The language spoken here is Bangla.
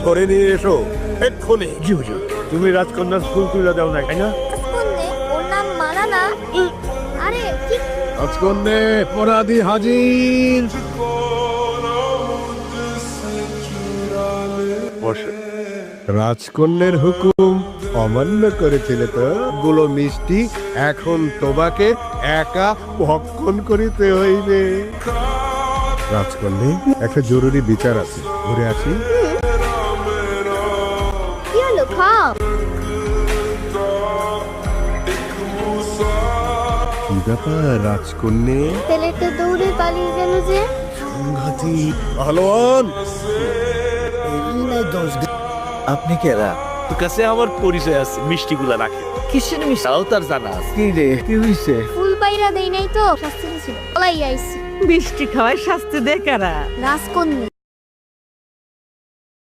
ধরে নিয়ে এসো এক্ষুনি। জি হুজুর। তুমি রাজকন্যার ফুল তুলে দাও না, তাই না? রাজকন্যে, ওর নাম মালানা। আরে কি? রাজকন্যে অপরাধী হাজির। রাজকন্যের হুকুম অমান্য করেছিলে তো, গুলো মিষ্টি এখন তোমাকে একা ভক্ষণ করিতে হইবে। রাজকন্যে, একটা জরুরি বিচার আছে, ঘুরে আসি। কি হলো, খাও। কি ব্যাপার রাজকন্যে? ছেলেটা দৌড়ে পালিয়ে গেল যে। সংঘাতি পালোয়ান। আপনি কেরা? তোর কাছে আমার পরিচয় আছে, মিষ্টিগুলা রাখে। কিসের মিশাও তার জানা আছে? কি রে, কি হইছে? ফুল পাইরা দেই নাই তো, শাস্তি ছিল। পলাই আইছি। মিষ্টি খাওয়ায় শাস্তি দেয় কারা? রাজকন্যে।